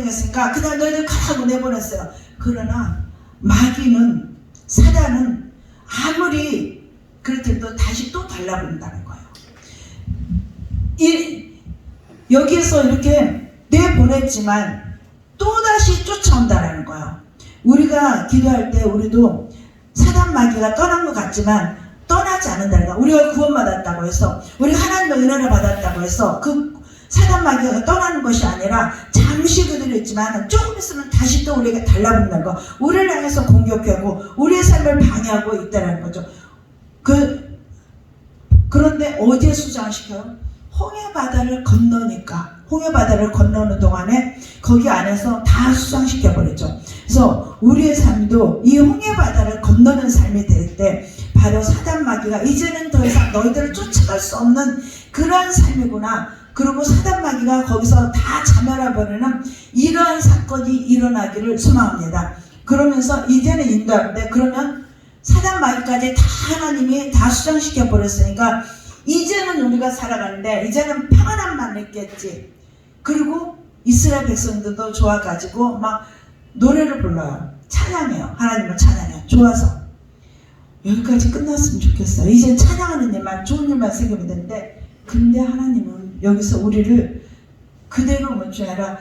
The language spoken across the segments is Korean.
정했으니까 그냥 너희들 가라고 내보냈어요. 그러나 마귀는, 사단은 아무리 그렇게도 다시 또 달라붙는다는 거예요. 여기에서 이렇게 내보냈지만 또다시 쫓아온다는 거예요. 우리가 기도할 때 우리도 사단 마귀가 떠난 것 같지만 떠나지 않는다는 거예요. 우리가 구원받았다고 해서, 우리가 하나님의 은혜를 받았다고 해서 그 사단 마귀가 떠나는 것이 아니라 잠시 그대로 있지만 조금 있으면 다시 또 우리에게 달라붙는 거, 우리를 향해서 공격하고 우리의 삶을 방해하고 있다는 거죠. 그런데 어디에 수장시켜요? 홍해 바다를 건너니까, 홍해 바다를 건너는 동안에 거기 안에서 다 수장시켜 버렸죠. 그래서 우리의 삶도 이 홍해 바다를 건너는 삶이 될 때 바로 사단 마귀가 이제는 더 이상 너희들을 쫓아갈 수 없는 그러한 삶이구나. 그리고 사단 마귀가 거기서 다 자멸해버리는 이러한 사건이 일어나기를 소망합니다. 그러면서 이제는 인도하는데, 그러면 사단 마귀까지 다 하나님이 다 수장시켜 버렸으니까 이제는 우리가 살아가는데 이제는 평안함만 있겠지. 그리고 이스라엘 백성들도 좋아가지고 막 노래를 불러요. 찬양해요. 하나님을 찬양해요. 좋아서. 여기까지 끝났으면 좋겠어요. 이제 찬양하는 일만, 좋은 일만 생기면 되는데, 근데 하나님은 여기서 우리를 그대로 멈추지 아니라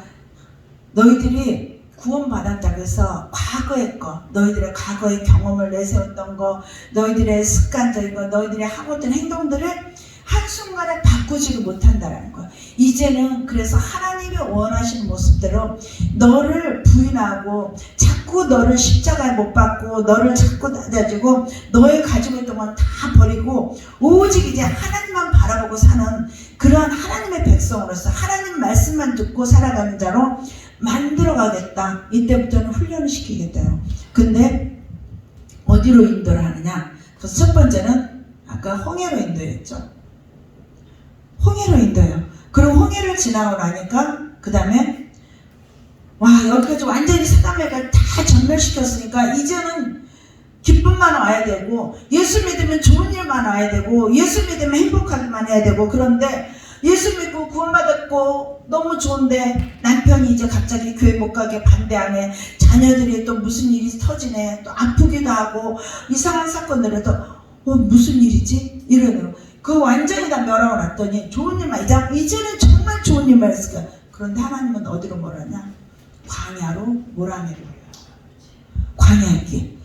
너희들이 구원받았다고 해서 과거의 거, 너희들의 과거의 경험을 내세웠던 거, 너희들의 습관적인 거, 너희들의 하고 있던 행동들을 한순간에 바꾸지를 못한다는 거예요. 이제는 그래서 하나님이 원하시는 모습대로 너를 부인하고 자꾸 너를 십자가에 못 박고 너를 자꾸 낮아지고 너의 가지고 있던 건 다 버리고 오직 이제 하나님만 바라보고 사는 그러한 하나님의 백성으로서 하나님 말씀만 듣고 살아가는 자로 만들어가겠다. 이때부터는 훈련을 시키겠대요. 근데 어디로 인도를 하느냐? 그래서 첫 번째는 아까 홍해로 인도했죠. 홍해로 인도해요. 그리고 홍해를 지나고 나니까 그 다음에 와, 여기까지 완전히 사단마귀가 다 전멸시켰으니까 이제는 기쁨만 와야 되고, 예수 믿으면 좋은 일만 와야 되고, 예수 믿으면 행복하기만 해야 되고, 그런데 예수 믿고 구원받았고 너무 좋은데 남편이 이제 갑자기 교회 못 가게 반대하네, 자녀들이 또 무슨 일이 터지네, 또 아프기도 하고 이상한 사건들에 또 무슨 일이지? 이러네요. 그거 완전히 다 멸하고 났더니 좋은 일만, 이제는 정말 좋은 일만 했을 거야. 그런데 하나님은 어디로 몰았냐? 광야로, 모라내로 올려요. 광야의 길.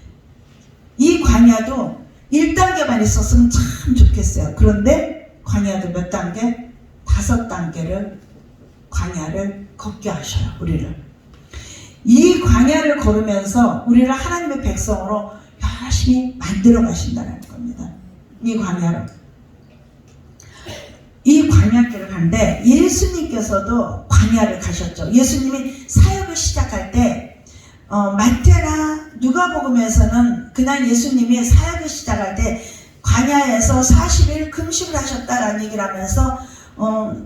이 광야도 1단계만 있었으면 참 좋겠어요. 그런데 광야도 몇 단계? 5단계를 광야를 걷게 하셔요. 우리를. 이 광야를 걸으면서 우리를 하나님의 백성으로 열심히 만들어 가신다는 겁니다. 이 광야를. 이 광야길을 가는데 예수님께서도 광야를 가셨죠. 예수님이 사역을 시작할 때 마태나 누가복음에서는 그날 예수님이 사역을 시작할 때 광야에서 40일 금식을 하셨다라는 얘기를 하면서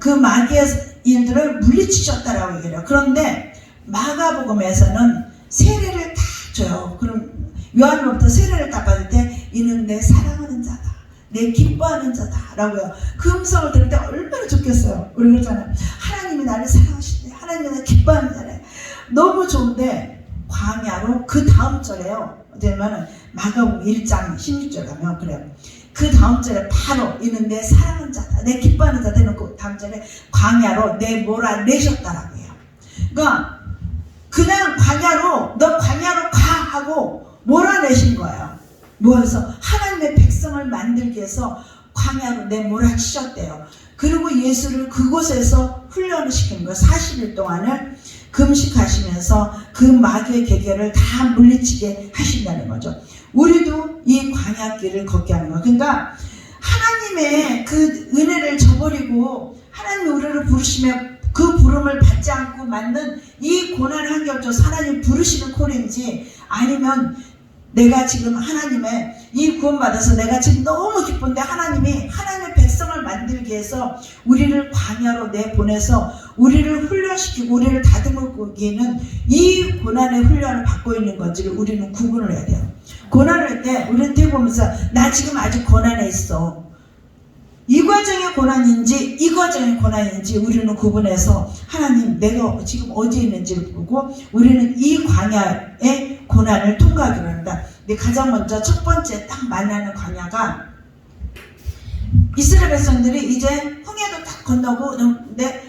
그 마귀의 일들을 물리치셨다라고 얘기를 해요. 그런데 마가복음에서는 세례를 다 줘요. 그럼 요한으로부터 세례를 딱 받을 때 이는 내 사랑하는 자다, 내 기뻐하는 자다 라고요. 그 음성을 들을 때 얼마나 좋겠어요. 우리 그러잖아요. 하나님이 나를 사랑하시네, 하나님이 나를 기뻐하는 자네. 너무 좋은데 광야로 그 다음 절에요. 어쩌면은 마가복음 1장 16절 가면 그래요. 그 다음 절에 바로 이는 내 사랑하는 자다, 내 기뻐하는 자다 해놓고 다음 절에 광야로 내 몰아내셨다라고 해요. 그러니까 그냥 광야로, 너 광야로 가 하고 몰아내신 거예요. 모여서 하나님의 백성을 만들기 위해서 광야로 내 몰아치셨대요. 그리고 예수를 그곳에서 훈련을 시킨 거예요. 40일 동안을 금식하시면서 그 마귀의 계계를 다 물리치게 하신다는 거죠. 우리도 이 광야길을 걷게 하는 거예요. 그러니까 하나님의 그 은혜를 저버리고 하나님이 우리를 부르시면 그 부름을 받지 않고 만든 이 고난 환경에서 하나님 부르시는 콜인지, 아니면 내가 지금 하나님의 이 구원받아서 내가 지금 너무 기쁜데 하나님이 하나님의 백성을 만들기 위해서 우리를 광야로 내보내서 우리를 훈련시키고 우리를 다듬기는 이 고난의 훈련을 받고 있는 건지를 우리는 구분을 해야 돼요. 고난을 할 때 우리는 되게 보면서 나 지금 아직 고난에 있어, 이 과정의 고난인지 이 과정의 고난인지 우리는 구분해서 하나님 내가 지금 어디에 있는지를 보고 우리는 이 광야의 고난을 통과하기로 한다. 근데 가장 먼저 첫 번째 딱 만나는 광야가 이스라엘 백성들이 이제 홍해도 딱 건너고 근데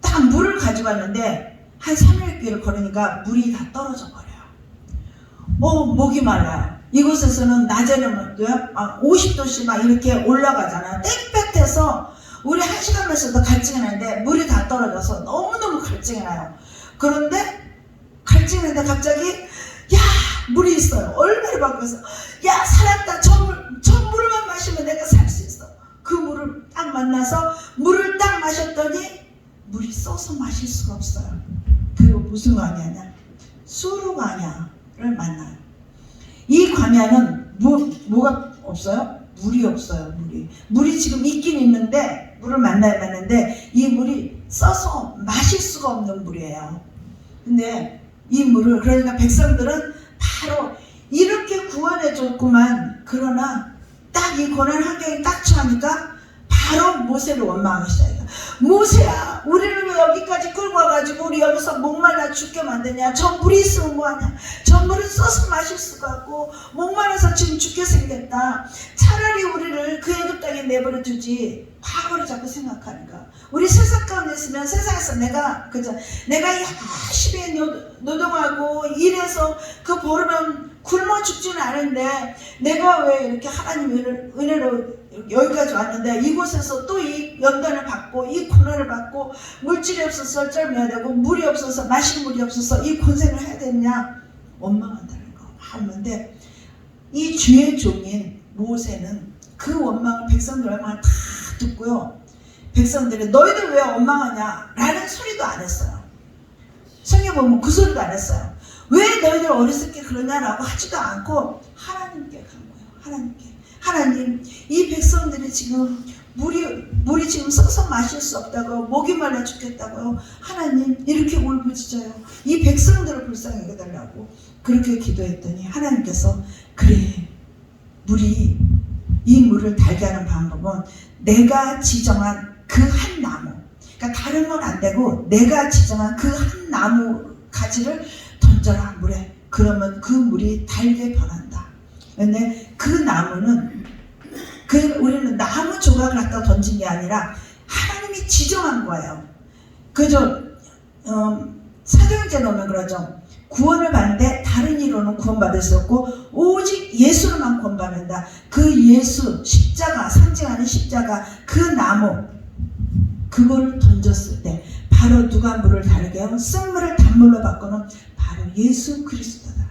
딱 물을 가지고 왔는데 한 3일 길을 걸으니까 물이 다 떨어져 버려요. 목이 말라요. 이곳에서는 낮에는 50도씩 막 이렇게 올라가잖아요. 땡볕에서 우리 1시간에서도 갈증이 나는데 물이 다 떨어져서 너무너무 갈증이 나요. 그런데 갈증이 나는데 갑자기 물이 있어요. 얼마나 바뀌어서 살았다. 저 물만 마시면 내가 살 수 있어. 그 물을 딱 만나서 물을 딱 마셨더니 물이 써서 마실 수가 없어요. 그리고 무슨 광야냐? 수르 광야를 만나요. 이 광야는 뭐가 없어요? 물이 없어요. 물이 지금 있긴 있는데 물을 만나야 하는데 이 물이 써서 마실 수가 없는 물이에요. 근데 이 물을 그러니까 백성들은 바로 이렇게 구원해 줬구만. 그러나 딱 이 고난 환경이 딱 처하니까 바로 모세를 원망하기 시작해요. 모세야, 우리를 왜 여기까지 끌고 와가지고 우리 여기서 목말라 죽게 만드냐? 저 물이 있으면 뭐하냐? 저 물을 써서 마실 수가 없고 목말라서 지금 죽게 생겼다. 차라리 우리를 그 애굽 땅에 내버려 두지. 과거를 자꾸 생각하니까 우리 세상 가운데 있으면 세상에서 내가 열심히 노동하고 일해서 그 벌으면 굶어 죽지는 않은데 내가 왜 이렇게 하나님 은혜로 여기까지 왔는데 이곳에서 또 이 연단을 받고 이 고난을 받고 물질이 없어서 쩔매야 되고 물이 없어서 마실 물이 없어서 이 고생을 해야 되냐 원망한다는 거 하는데 이 주의 종인 모세는 그 원망을 백성들 얼마나 다 듣고요. 백성들이 너희들 왜 원망하냐 라는 소리도 안 했어요. 성경 보면 그 소리도 안 했어요. 왜 너희들 어리석게 그러냐라고 하지도 않고 하나님께 간 거예요. 하나님께. 하나님, 이 백성들이 지금 물이 지금 써서 마실 수 없다고요. 목이 말라 죽겠다고요. 하나님 이렇게 울부짖어요. 이 백성들을 불쌍히 여겨달라고 그렇게 기도했더니 하나님께서 그래 물이 이 물을 달게 하는 방법은 내가 지정한 그 한 나무 그러니까 다른 건 안 되고 내가 지정한 그 한 나무 가지를 던져라 물에. 그러면 그 물이 달게 변한다. 근데 그 나무는 우리는 나무 조각을 갖다 던진 게 아니라 하나님이 지정한 거예요. 그죠? 사도행전에 보면 그러죠. 구원을 받는데 다른 이로는 구원받을 수 없고 오직 예수로만 구원받는다. 그 예수 십자가 상징하는 십자가 그 나무 그거를 던졌을 때 바로 누가 물을 다르게 하고 쓴물을 단물로 바꾸는 바로 예수 그리스도다.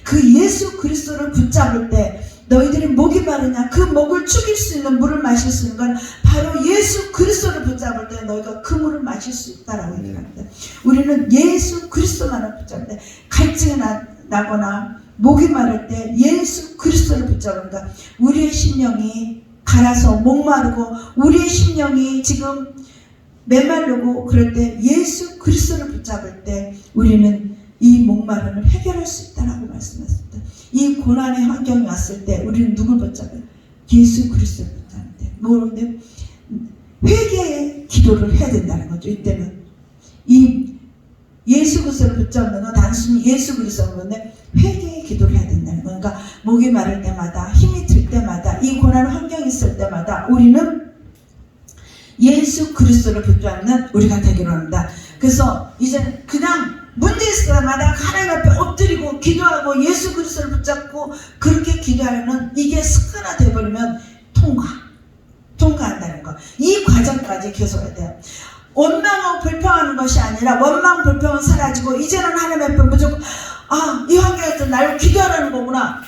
그 예수 그리스도를 붙잡을 때 너희들이 목이 마르냐 그 목을 죽일 수 있는 물을 마실 수 있는 건 바로 예수 그리스도를 붙잡을 때 너희가 그 물을 마실 수 있다라고 얘기합니다. 우리는 예수 그리스도만을 붙잡을 때 갈증이 나거나 목이 마를 때 예수 그리스도를 붙잡으니까 우리의 심령이 갈아서 목마르고 우리의 심령이 지금 메마르고 그럴 때 예수 그리스도를 붙잡을 때 우리는 이 목마름을 해결할 수 있다라고 말씀하셨습니다. 이 고난의 환경이 왔을 때 우리는 누굴 붙잡아요? 예수 그리스도를 붙잡는 데. 모르는데 회개의 기도를 해야 된다는 거죠. 이때는 이 예수 그리스도를 붙잡는 건 단순히 예수 그리스도인 건데 회개의 기도를 해야 된다는 거예요. 그러니까 목이 마를 때마다 힘이 들 때마다 이 고난 환경이 있을 때마다 우리는 예수 그리스도를 붙잡는 우리가 되기로 합니다. 그래서 이제 그냥 문제 있을 때마다 하나님 앞에 엎드리고 기도하고 예수 그리스도를 붙잡고 그렇게 기도하는 이게 습관화 되어버리면 통과한다는 거. 이 과정까지 계속 해야 돼요. 원망하고 불평하는 것이 아니라 원망 불평은 사라지고 이제는 하나님 앞에 무조건 이 환경에서 나를 기도하라는 거구나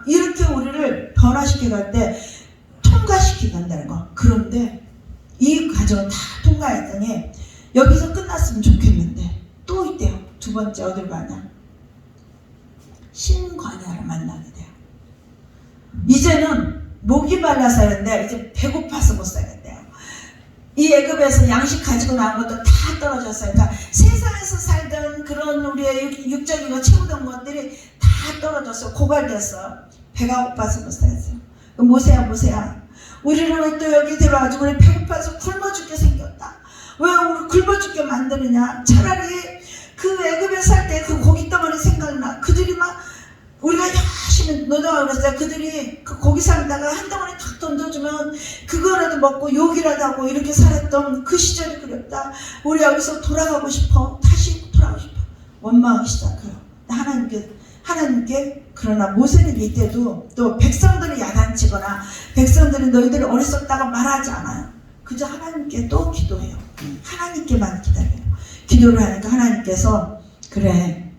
이렇게 우리를 변화시켜갈 때 통과시키간다는 거. 그런데 이 과정을 다 통과했더니 여기서 끝났으면 좋겠는데 또 있대요. 두 번째 어딜 가냐? 신광야를 만나게 돼요. 이제는 목이 말라서 하는데 이제 배고파서 못 살겠대요. 이 애굽에서 양식 가지고 나온 것도 다 떨어졌어요. 그러니까 세상에서 살던 그런 우리의 육적인 거 채우던 것들이 다 떨어졌어요. 고갈됐어요. 배가 고파서 못 살겠어요. 모세야 우리는 왜 또 여기 들어와가지고 우리 배고파서 굶어 죽게 생겼다. 왜 우리 굶어 죽게 만드느냐. 차라리 그 애굽에 살 때 그 고기 덩어리 생각나. 그들이 막 우리가 열심히 노동하고 그랬어요. 그들이 그 고기 상다가 한 덩어리 탁 던져주면 그거라도 먹고 욕이라도 하고 이렇게 살았던 그 시절이 그립다. 우리 여기서 돌아가고 싶어. 다시 돌아가고 싶어. 원망하기 시작해요. 하나님께 그러나 모세는 이때도 또 백성들을 야단치거나 백성들이 너희들이 어리석다고 말하지 않아요. 그저 하나님께 또 기도해요. 하나님께만 기다려요. 기도를 하니까 하나님께서 그래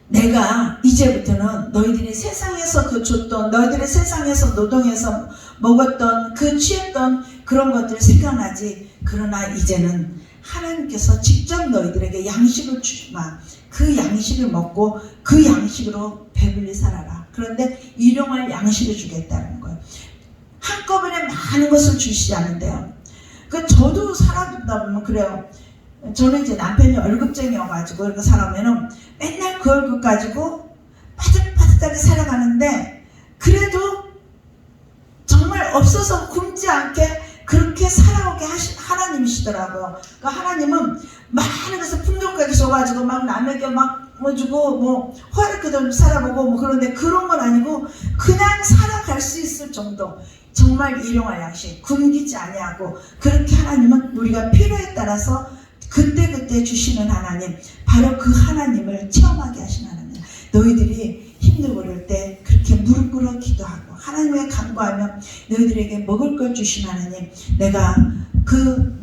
내가 이제부터는 너희들이 세상에서 그 줬던 너희들이 세상에서 노동해서 먹었던 그 취했던 그런 것들 생각나지. 그러나 이제는 하나님께서 직접 너희들에게 양식을 주시마. 그 양식을 먹고 그 양식으로 배불리 살아라. 그런데 일용할 양식을 주겠다는 거예요. 한꺼번에 많은 것을 주시지 않은데요. 저도 살아보다 보면 그래요. 저는 이제 남편이 월급쟁이여가지고 이렇게 살아오면은 맨날 그 월급 가지고 빠듯빠듯하게 살아가는데 그래도 정말 없어서 굶지 않게 그렇게 살아오게 하신 하나님이시더라고요. 그러니까 하나님은 많은 것을 풍족하게 줘가지고 막 남에게 막 뭐 주고 뭐 허락도 살아보고 뭐 그런데 그런 건 아니고 그냥 살아갈 수 있을 정도 정말 일용할 양식 굶기지 아니하고 그렇게 하나님은 우리가 필요에 따라서 그때그때 주시는 하나님 바로 그 하나님을 체험하게 하시는 하나님. 너희들이 힘들고 그럴 때 그렇게 무릎 꿇어 기도하고 하나님의 간구하며 너희들에게 먹을 걸 주신 하나님 내가 그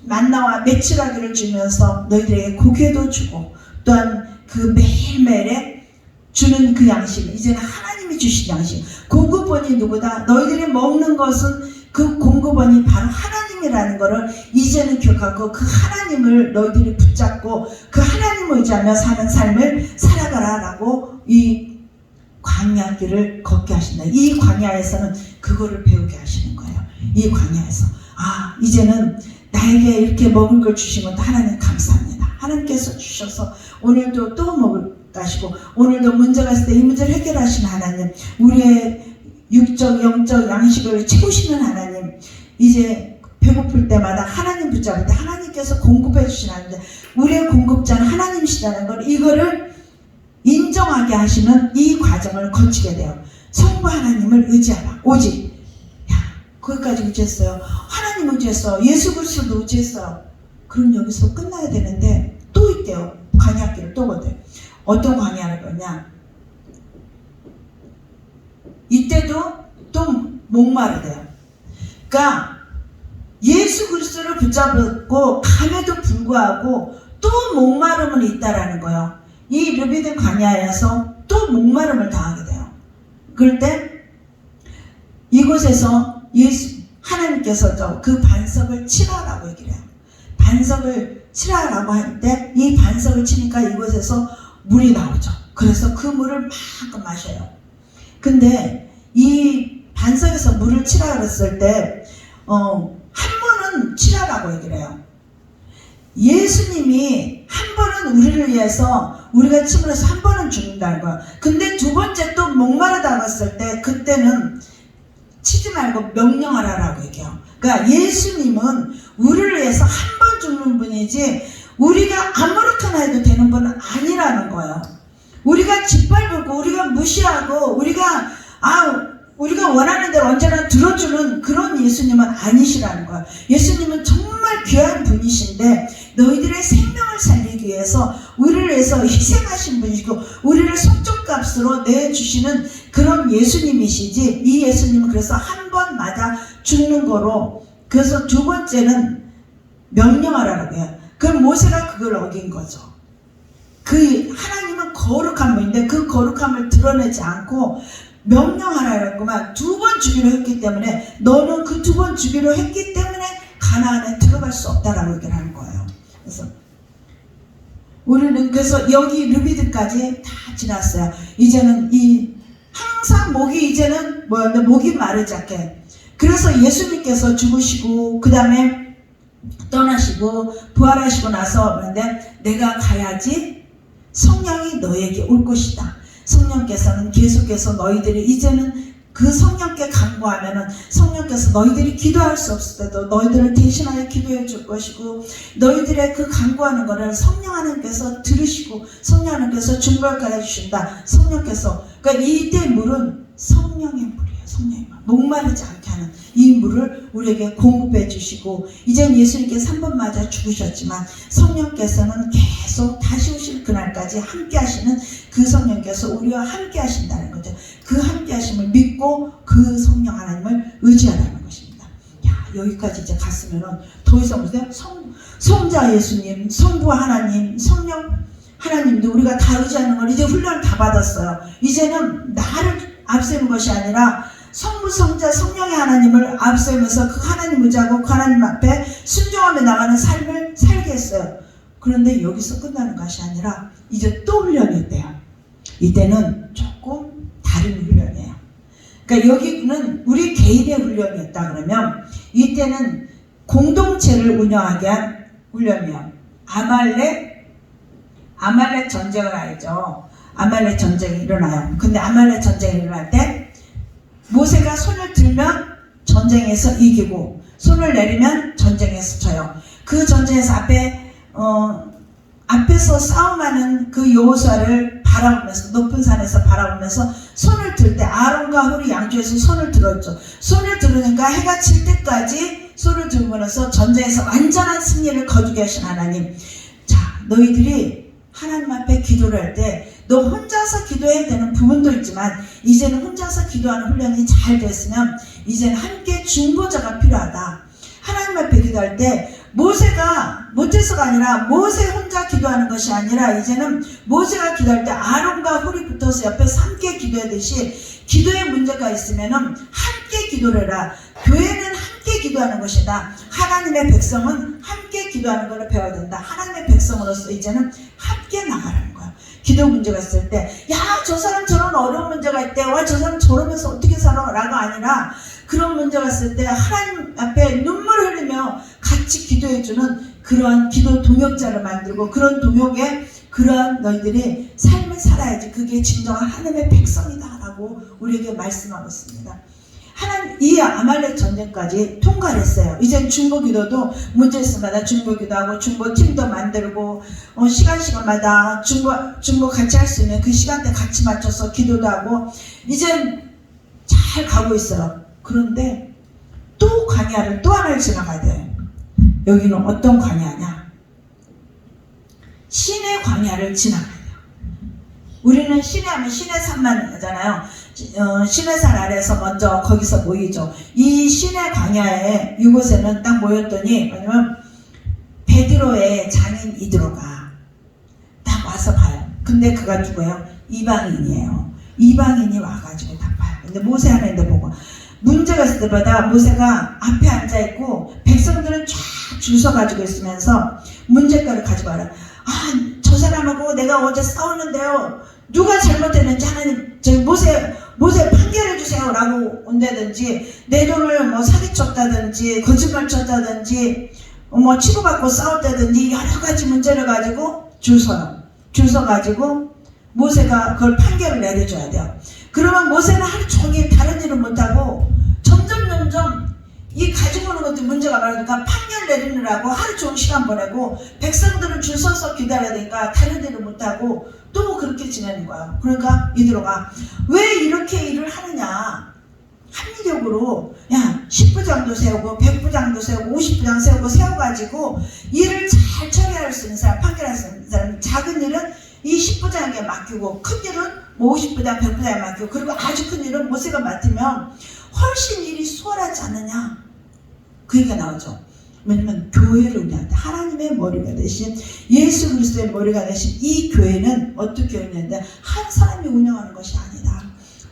만나와 메추라기를 주면서 너희들에게 고개도 주고 또한 그 매일매일에 주는 그 양식 이제는 하나님이 주신 양식 공급원이 누구다. 너희들이 먹는 것은 그 공급원이 바로 하나님이라는 것을 이제는 기억하고 그 하나님을 너희들이 붙잡고 그 하나님을 의지하며 사는 삶을 살아가라 라고 이 광야길을 걷게 하신다. 이 광야에서는 그거를 배우게 하시는 거예요. 이 광야에서 이제는 나에게 이렇게 먹을 걸 주시면 하나님 감사합니다. 하나님께서 주셔서 오늘도 또 먹을 가시고 오늘도 문제가 있을 때 이 문제를 해결하시는 하나님 우리의 육적 영적 양식을 채우시는 하나님 이제 배고플 때마다 하나님 붙잡을 때 하나님께서 공급해 주시는데 우리의 공급자는 하나님이시다는 걸 이거를 인정하게 하시는 이 과정을 거치게 돼요. 성부 하나님을 의지하라. 오직 거기까지 의지했어요. 하나님 의지했어. 예수 그리스도도 의지했어요. 그럼 여기서 끝나야 되는데 또 있대요. 광야길을 또 거대요. 어떤 광야를 거냐 이때도 또 목마르대요. 그러니까 예수 그리스도를 붙잡고 감에도 불구하고 또 목마름은 있다라는 거예요. 이 르비드 광야에서 또 목마름을 당하게 돼요. 그럴 때 이곳에서 하나님께서 그 반석을 치라라고 얘기를 해요. 반석을 치라라고 할 때 이 반석을 치니까 이곳에서 물이 나오죠. 그래서 그 물을 막 마셔요. 근데 이 반석에서 물을 치라 그랬을 때 한 번은 치라라고 얘기를 해요. 예수님이 한 번은 우리를 위해서 우리가 침을 해서 한 번은 죽는다는 거야. 근데 두 번째 또 목마르다고 했을 때 그때는 치지 말고 명령하라라고 얘기해요. 그러니까 예수님은 우리를 위해서 한 번 죽는 분이지 우리가 아무렇게나 해도 되는 분은 아니라는 거예요. 우리가 짓밟고 우리가 무시하고 우리가 원하는 대로 언제나 들어주는 그런 예수님은 아니시라는 거예요. 예수님은 정말 귀한 분이신데 너희들의 생명을 살리기 위해서 우리를 위해서 희생하신 분이시고 우리를 속죄값으로 내주시는 그런 예수님이시지 이 예수님은 그래서 한 번마다 죽는 거로 그래서 두 번째는 명령하라고 해요. 그럼 모세가 그걸 어긴 거죠. 그 하나님은 거룩한 분인데 그 거룩함을 드러내지 않고 명령하라고만 두 번 주기로 했기 때문에 너는 그 두 번 주기로 했기 때문에 가나안에 들어갈 수 없다라고 얘기를 하는 거예요. 그래서 우리는 그래서 여기 르비드까지 다 지났어요. 이제는 항상 목이 이제는 목이 마르지 않게. 그래서 예수님께서 죽으시고 그 다음에 떠나시고 부활하시고 나서 그런데 내가 가야지 성령이 너에게 올 것이다. 성령께서는 계속해서 너희들이 이제는 그 성령께 간구하면은 성령께서 너희들이 기도할 수 없을 때도 너희들을 대신하여 기도해 줄 것이고, 너희들의 그 간구하는 것을 성령 하나님께서 들으시고 성령 하나님께서 중벌까지 주신다. 성령께서, 그러니까 이때 물은 성령의 물이에요. 성령의 물. 목마르지 않게 하는 이 물을 우리에게 공급해 주시고, 이젠 예수님께 3번 맞아 죽으셨지만 성령께서는 계속 다시 오실 그날까지 함께 하시는 그 성령께서 우리와 함께 하신다는 거죠. 그 함께 하심을 믿고 그 성령 하나님을 의지하라는 것입니다. 야, 여기까지 이제 갔으면은 더 이상 보세요. 성자 예수님, 성부 하나님, 성령 하나님도 우리가 다 의지하는 걸 이제 훈련을 다 받았어요. 이제는 나를 앞세우는 것이 아니라 성부, 성자, 성령의 하나님을 앞세우면서 그 하나님 의지하고 그 하나님 앞에 순종하며 나가는 삶을 살게 했어요. 그런데 여기서 끝나는 것이 아니라 이제 또 훈련이 있대요. 이때는 조금 다른 훈련이에요. 그러니까 여기는 우리 개인의 훈련이었다 그러면, 이때는 공동체를 운영하게 한 훈련이에요. 아말렉 전쟁을 알죠. 아말렉 전쟁이 일어나요. 근데 아말렉 전쟁이 일어날 때 모세가 손을 들면 전쟁에서 이기고 손을 내리면 전쟁에서 져요. 그 전쟁에서 앞에서 싸움하는 그 여호수아를 바라보면서, 높은 산에서 바라보면서 손을 들 때 아론과 홀이 양쪽에서 손을 들었죠. 손을 들으니까 해가 질 때까지 손을 들면서 전쟁에서 완전한 승리를 거두게 하신 하나님. 자, 너희들이 하나님 앞에 기도를 할 때 너 혼자서 기도해야 되는 부분도 있지만, 이제는 혼자서 기도하는 훈련이 잘 됐으면 이제는 함께 중보자가 필요하다. 하나님 앞에 기도할 때 모세가 못해서가 아니라 모세 혼자 기도하는 것이 아니라, 이제는 모세가 기도할 때 아론과 홀이 붙어서 옆에서 함께 기도하듯이, 기도에 문제가 있으면은 함께 기도를 해라. 교회는 함께 기도하는 것이다. 하나님의 백성은 함께 기도하는 것을 배워야 된다. 하나님의 백성으로서 이제는 함께 나가라는 거야. 기도 문제가 있을 때, 야, 저 사람 저런 어려운 문제가 있대. 와, 저 사람 저러면서 어떻게 살아? 라고 아니라, 그런 문제가 있을 때 하나님 앞에 눈물을 흘리며 같이 기도해주는 그러한 기도 동역자를 만들고, 그런 동역에 그러한 너희들이 삶을 살아야지 그게 진정한 하나님의 백성이다 라고 우리에게 말씀하고 있습니다. 이 아말렉 전쟁까지 통과를 했어요. 이제 중보기도도 문제 있으마다 중보기도하고 중보팀도 만들고, 시간마다 중보 같이 할 수 있는 그 시간대 같이 맞춰서 기도도 하고 이젠 잘 가고 있어요. 그런데 또 광야를 또 하나를 지나가야 돼요. 여기는 어떤 광야냐? 신의 광야를 지나가야 돼요. 우리는 신의 하면 신의 산만 하잖아요. 신의 산 아래에서 먼저 거기서 모이죠. 이 신의 광야에 이곳에는 딱 모였더니, 왜냐면 베드로의 장인 이드로가 딱 와서 봐요. 근데 그가 누구예요? 이방인이에요. 이방인이 와가지고 딱 봐요. 근데 모세 하나님도 보고, 문제가 있을 때마다 모세가 앞에 앉아있고 백성들은 쫙 줄 서가지고 있으면서 문제거리를 가지고 와라. 아, 저 사람하고 내가 어제 싸웠는데요, 누가 잘못했는지 하나님, 저희 모세 판결해 주세요 라고 온다든지, 내 돈을 뭐 사기쳤다든지 거짓말 쳤다든지 뭐 치고받고 싸웠다든지 여러 가지 문제를 가지고 줄 서요. 줄 서가지고 모세가 그걸 판결을 내려줘야 돼요. 그러면 모세는 하루 종일 다른 일을 못하고 점점 이 가지고 오는 것도 문제가 많으니까 판결 내리느라고 하루 종일 시간 보내고, 백성들은 줄 서서 기다려야 되니까 다른 일을 못하고 또 그렇게 지내는 거야. 그러니까 이드로가 왜 이렇게 일을 하느냐, 합리적으로 야 10부장도 세우고 100부장도 세우고 50부장 세워가지고 일을 잘 처리할 수 있는 사람, 판결할 수 있는 사람, 작은 일은 이 10부장에게 맡기고 큰 일은 뭐 50부장 100부장에 맡기고, 그리고 아주 큰 일은 모세가 맡으면 훨씬 일이 수월하지 않느냐, 그 얘기가 나오죠. 왜냐면 교회를 운영할 때 하나님의 머리가 되신, 예수 그리스도의 머리가 되신 이 교회는 어떻게 운영하는데 한 사람이 운영하는 것이 아니다.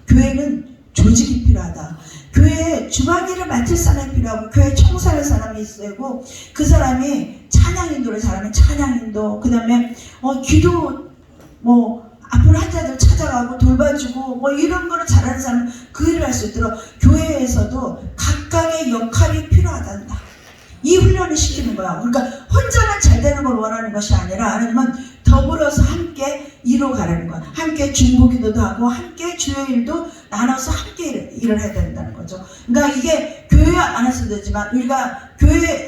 교회는 조직이 필요하다. 교회에 주방일을 맡을 사람이 필요하고, 교회 청소할 사람이 있고, 그 사람이 찬양인도를 잘하면 찬양인도, 그 다음에 기도 앞으로 환자들 찾아가고 돌봐주고 이런 거를 잘하는 사람은 그 일을 할 수 있도록 교회에서도 각각의 역할이 필요하단다. 이 훈련을 시키는 거야. 그러니까 혼자만 잘 되는 걸 원하는 것이 아니라 하나님은 더불어서 함께 이뤄가라는 거야. 함께 중보기도도 하고 함께 주일도 나눠서 함께 일을 해야 된다는 거죠. 그러니까 이게 교회 안에서 되지만 우리가 교회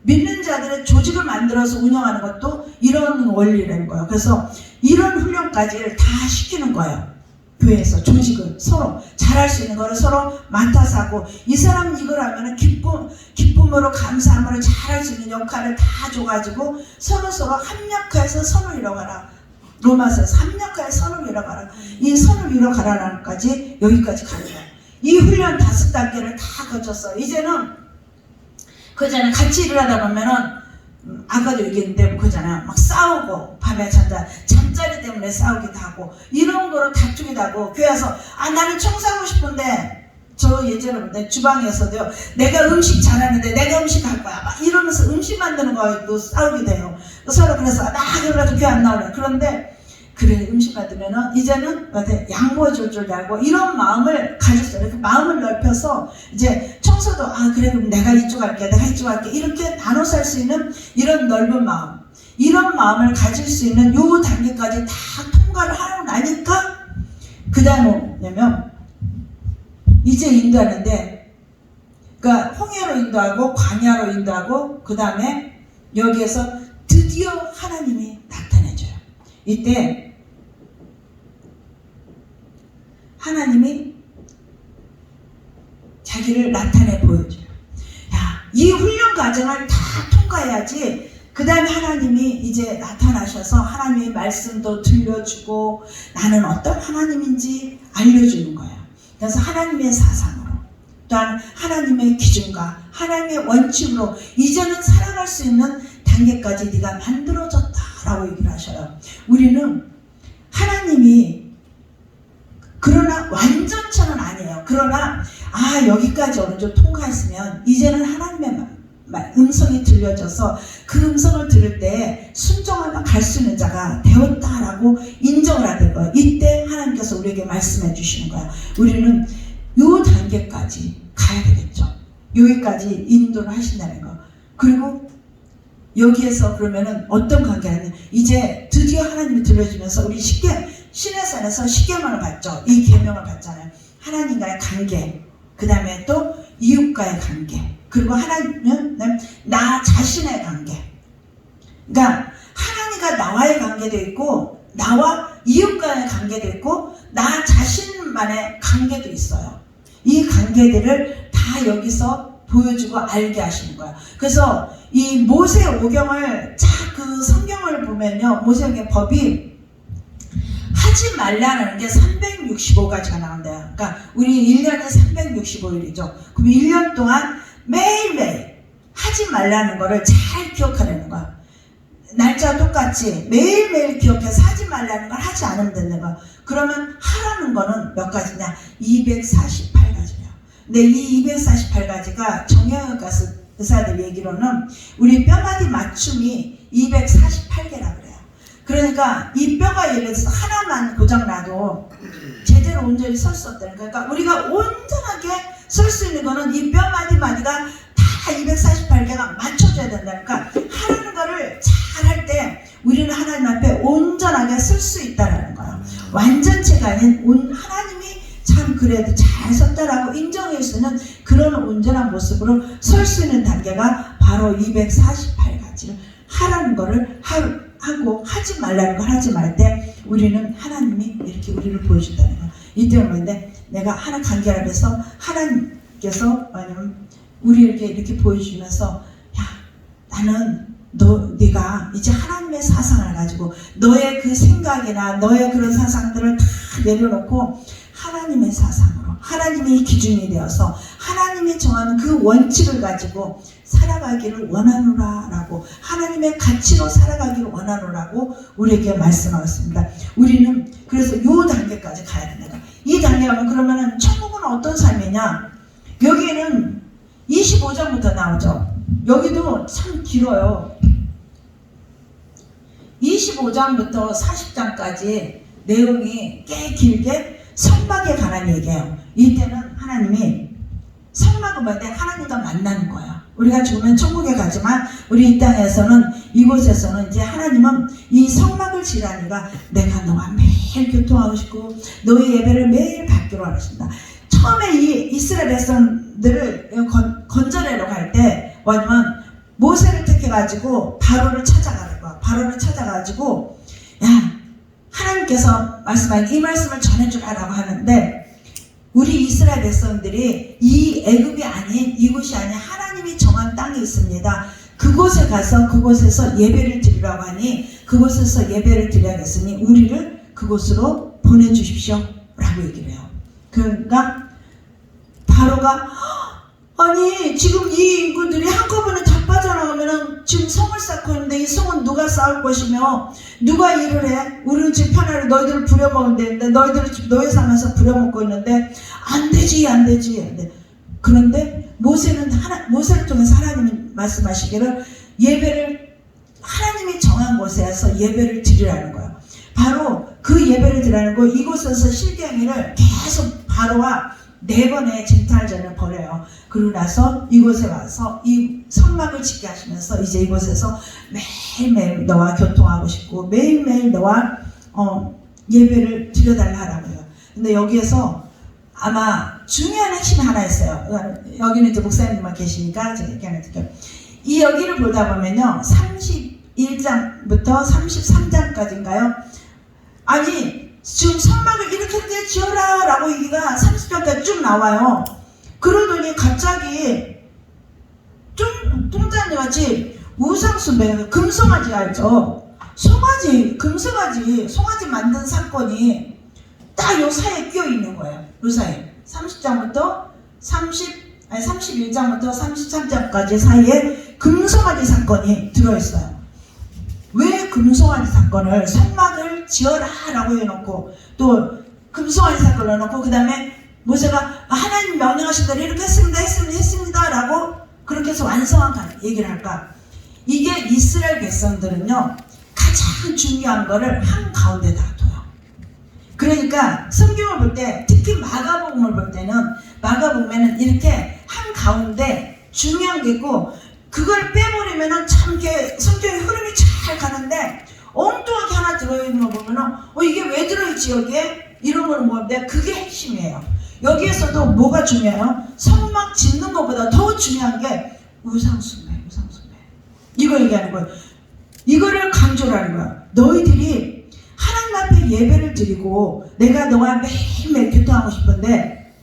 믿는 자들의 조직을 만들어서 운영하는 것도 이런 원리라는 거예요. 그래서 이런 훈련까지를 다 시키는 거예요. 교회에서 조직을 서로 잘할 수 있는 거를 서로 맡아서 하고, 이 사람은 이걸 하면 기쁨으로 감사함으로 잘할 수 있는 역할을 다 줘가지고 서로 합력해서 선을 이뤄가라. 로마서에서 합력해서 선을 이뤄가라. 이 선을 이뤄가라는 까지 여기까지 가는 거예요. 이 훈련 5단계를 다 거쳤어요. 이제는 그잖아요. 같이 일을 하다 보면은 아까도 얘기했는데 뭐 그잖아요. 막 싸우고 밤에 잠자리 때문에 싸우기도 하고 이런 거를 다투기도 하고, 교회 와서 나는 청소하고 싶은데, 저 예전에 내 주방에서도요, 내가 음식 잘하는데 내가 음식 할 거야 막 이러면서 음식 만드는 거에도 싸우기도 해요. 서로. 그래서 나 그래가지고 교회 안 나오래. 그런데 그래, 음식 받으면은 이제는 양보해 줄 줄 알고 이런 마음을 가졌어요. 이렇게 마음을 넓혀서 이제 청소도 그래, 그럼 내가 이쪽 할게, 내가 이쪽 할게, 이렇게 나눠서 할 수 있는 이런 넓은 마음, 이런 마음을 가질 수 있는 요 단계까지 다 통과를 하고 나니까 그 다음에 뭐냐면 이제 인도하는데, 그러니까 홍해로 인도하고 광야로 인도하고 그 다음에 여기에서 드디어 하나님이 나타내줘요. 이때 하나님이 자기를 나타내 보여줘요. 이 훈련 과정을 다 통과해야지 그 다음에 하나님이 이제 나타나셔서 하나님의 말씀도 들려주고 나는 어떤 하나님인지 알려주는 거예요. 그래서 하나님의 사상으로, 또한 하나님의 기준과 하나님의 원칙으로 이제는 살아갈 수 있는 단계까지 네가 만들어졌다라고 얘기를 하셔요. 우리는 하나님이, 그러나 완전체는 아니에요. 그러나 여기까지 어느 정도 통과했으면 이제는 하나님의 음성이 들려져서 그 음성을 들을 때 순종하며 갈 수 있는 자가 되었다라고 인정을 하는 거예요. 이때 하나님께서 우리에게 말씀해 주시는 거예요. 우리는 요 단계까지 가야 되겠죠. 여기까지 인도를 하신다는 거. 그리고 여기에서 그러면은 어떤 관계냐면 이제 드디어 하나님이 들려주면서 우리 신의 산에서 십계명을 받죠. 이 계명을 받잖아요. 하나님과의 관계, 그 다음에 또 이웃과의 관계, 그리고 하나님은 나 자신의 관계. 그러니까 하나님과 나와의 관계도 있고 나와 이웃과의 관계도 있고 나 자신만의 관계도 있어요. 이 관계들을 다 여기서 보여주고 알게 하시는 거예요. 그래서 이 모세오경을 그 성경을 보면요, 모세오경 법이 하지 말라는 게 365가지가 나온대요. 그러니까 우리 1년에 365일이죠. 그럼 1년 동안 매일매일 하지 말라는 거를 잘 기억하려는 거야. 날짜와 똑같이 매일매일 기억해서 하지 말라는 걸 하지 않으면 되는 거야. 그러면 하라는 거는 몇 가지냐? 248가지예요. 근데 이 248가지가 정형외과 의사들 얘기로는 우리 뼈마디 맞춤이 248개라 그래요. 그러니까 이 뼈가 예를 들어서 하나만 고장나도 제대로 온전히 설 수 없다는 거예요. 그러니까 우리가 온전하게 설 수 있는 거는 이 뼈마디마디가 다 248개가 맞춰져야 된다니까, 하라는 거를 잘 할 때 우리는 하나님 앞에 온전하게 설 수 있다는 거예요. 완전체가 아닌 하나님이 참 그래도 잘 섰다라고 인정할 수 있는 그런 온전한 모습으로 설 수 있는 단계가 바로 248가지를 하라는 거를 하고 하지 말라는 걸 하지 말 때 우리는 하나님이 이렇게 우리를 보여준다는 거예요. 이 때문에 내가 하나 관계 앞에서 하나님께서 우리에게 이렇게 보여주면서 나는 네가 이제 하나님의 사상을 가지고 너의 그 생각이나 너의 그런 사상들을 다 내려놓고 하나님의 사상으로 하나님의 기준이 되어서 하나님이 정하는 그 원칙을 가지고 살아가기를 원하노라 라고, 하나님의 가치로 살아가기를 원하노라고 우리에게 말씀하셨습니다. 우리는 그래서 요 단계까지 가야 된다. 이 단계라면 그러면은 천국은 어떤 삶이냐? 여기에는 25장부터 나오죠. 여기도 참 길어요. 25장부터 40장까지 내용이 꽤 길게 성막에 관한 얘기예요. 이때는 하나님이 성막은 뭔데? 하나님과 만나는 거예요. 우리가 죽으면 천국에 가지만 우리 이 땅에서는 이곳에서는 이제 하나님은 이 성막을 지라니가 내가 너와 매일 교통하고 싶고 너의 예배를 매일 받기로 하신다. 처음에 이 이스라엘 백성들을 건져내러 갈 때 뭐냐면 모세를 택해가지고 바로를 찾아가는 거야. 바로를 찾아가지고 야 하나님께서 말씀하신 이 말씀을 전해주라라고 하는데 우리 이스라엘 백성들이 이 애굽이 아닌 이곳이 아닌 하나님이 정한 땅이 있습니다. 그곳에 가서 그곳에서 예배를 드리라고 하니 그곳에서 예배를 드려야겠으니 우리를 그곳으로 보내주십시오 라고 얘기를 해요. 그러니까 바로가 아니 지금 이 인구들이 한꺼번에 다 빠져나가면은 지금 성을 쌓고 있는데 이 성은 누가 쌓을 것이며 누가 일을 해? 우리는 지금 편하게 너희들을 부려먹으면 되는데 너희들은 지금 노예 삼아서 부려먹고 있는데 안 되지. 그런데 모세를 통해서 하나님이 말씀하시기를 예배를 하나님이 정한 곳에서 예배를 드리라는 거예요. 바로 그 예배를 드리라는 거 이곳에서 실갱이를 계속 바로와 4번의 쟁탈전을 벌여요. 그러고 나서 이곳에 와서 이 성막을 짓게 하시면서 이제 이곳에서 매일매일 너와 교통하고 싶고 매일매일 너와 예배를 드려달라 하라고요. 근데 여기에서 아마 중요한 핵심이 하나 있어요. 여기는 이제 목사님만 계시니까 제가 얘기하는 드릴게요. 이 여기를 보다 보면요 31장부터 33장까지인가요? 아니 지금 성막을 이렇게 지어라 라고 얘기가 30절까지 쭉 나와요. 그러더니 갑자기 뚱딴이같이 우상숭배 금송아지 알죠? 송아지 만든 사건이 딱 요 사이에 끼어 있는 거예요. 요 사이에 31장부터 33장까지 사이에 금송아지 사건이 들어있어요. 왜 금송아지 사건을 성막을 지어라 라고 해놓고 또 금송아지 사건을 해놓고 그 다음에 모세가 하나님 명령하신 대로 이렇게 했습니다 라고 그렇게 해서 완성한 얘기를 할까? 이게 이스라엘 백성들은요 가장 중요한 거를 한가운데다 둬요. 그러니까 성경을 볼 때 특히 마가복음을 볼 때는 마가복음에는 이렇게 한가운데 중요한 게 있고 그걸 빼버리면은 참 이렇게 성경의 흐름이 잘 가는데 엉뚱하게 하나 들어있는 거 보면은 이게 왜 들어있지 여기에? 이런 거는 뭔데? 그게 핵심이에요. 여기에서도 뭐가 중요해요? 성막 짓는 것보다 더 중요한 게 우상숭배. 이거 얘기하는 거예요. 이거를 강조를 하는 거야. 너희들이 하나님 앞에 예배를 드리고 내가 너와 매일매일 교통하고 싶은데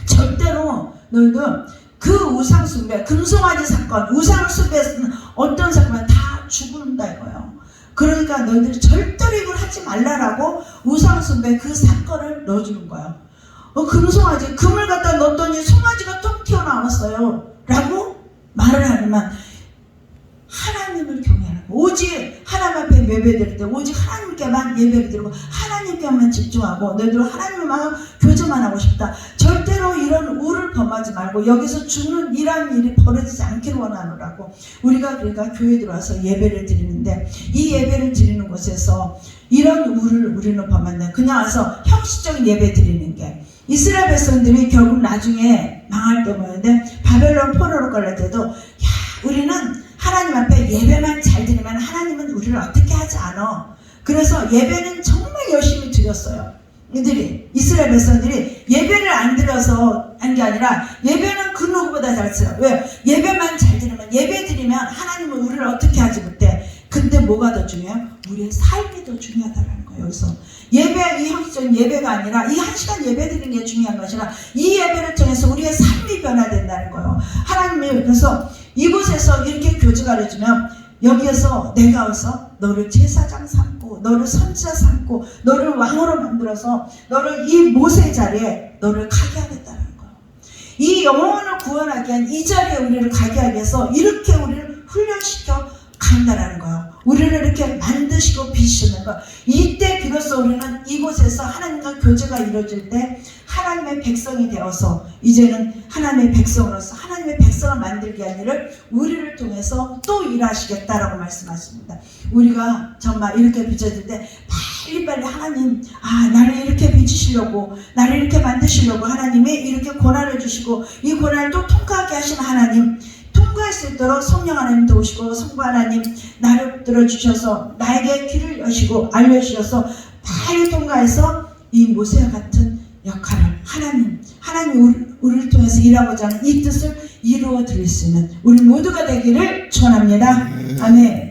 절대로 너희들 그 우상숭배, 금송아지 사건, 우상을 숭배했는 어떤 사건은 다 죽는다 이거예요. 그러니까 너희들이 절대로 이걸 하지 말라라고 우상숭배 그 사건을 넣어주는 거예요. 금송아지, 금을 갖다 넣었더니 송아지가 똥 튀어나왔어요 라고 말을 하지만 하나님을 경외하는 거. 오직 하나님 앞에 예배드릴 때 오직 하나님께만 예배를 드리고 하나님께만 집중하고 너희들 하나님만 교제만 하고 싶다. 절대로 이런 우를 범하지 말고 여기서 죽는 이런 일이 벌어지지 않기를 원하노라고. 우리가 그러니까 교회에 들어와서 예배를 드리는데 이 예배를 드리는 곳에서 이런 우를 우리는 범한다. 그냥 와서 형식적인 예배 드리는 게 이스라엘 백성들이 결국 나중에 망할 때 뭐였는데 바벨론 포로로 끌릴 때도 우리는 하나님 앞에 예배만 잘 드리면 하나님은 우리를 어떻게 하지 않아. 그래서 예배는 정말 열심히 드렸어요. 이스라엘 백성들이 예배를 안 드려서 한 게 아니라 예배는 그 누구보다 잘했어요. 왜? 예배만 잘 드리면 예배 드리면 하나님은 우리를 어떻게 하지 못해. 근데 뭐가 더 중요해요? 우리의 삶이 더 중요하다는 거예요. 여기서 예배, 이 형식적인 예배가 아니라 이 1시간 예배 드리는 게 중요한 것이라 이 예배를 통해서 우리의 삶이 변화된다는 거예요. 하나님이 그래서 이곳에서 이렇게 교제가 되어주면 여기에서 내가 와서 너를 제사장 삼고 너를 선지자 삼고 너를 왕으로 만들어서 너를 이 모세 자리에 너를 가게 하겠다는 거예요. 이 영혼을 구원하기 위한 이 자리에 우리를 가게 하기 위해서 이렇게 우리를 훈련시켜 간다라는 거예요. 우리를 이렇게 만드시고 빚으시는 거. 이때 비로소 우리는 이곳에서 하나님과 교제가 이루어질 때 하나님의 백성이 되어서 이제는 하나님의 백성으로서 하나님의 백성을 만들기 위한 일을 우리를 통해서 또 일하시겠다라고 말씀하십니다. 우리가 정말 이렇게 빚어질 때 빨리빨리 하나님 나를 이렇게 빚으시려고 나를 이렇게 만드시려고 하나님이 이렇게 고난을 주시고 이 고난을 또 통과하게 하시는 하나님 통과할 수 있도록 성령 하나님 도우시고 성부 하나님 나를 들어주셔서 나에게 길을 여시고 알려주셔서 빨리 통과해서 이 모세와 같은 역할을 하나님이 우리를 통해서 일하고자 하는 이 뜻을 이루어 드릴 수 있는 우리 모두가 되기를 축원합니다. 아멘.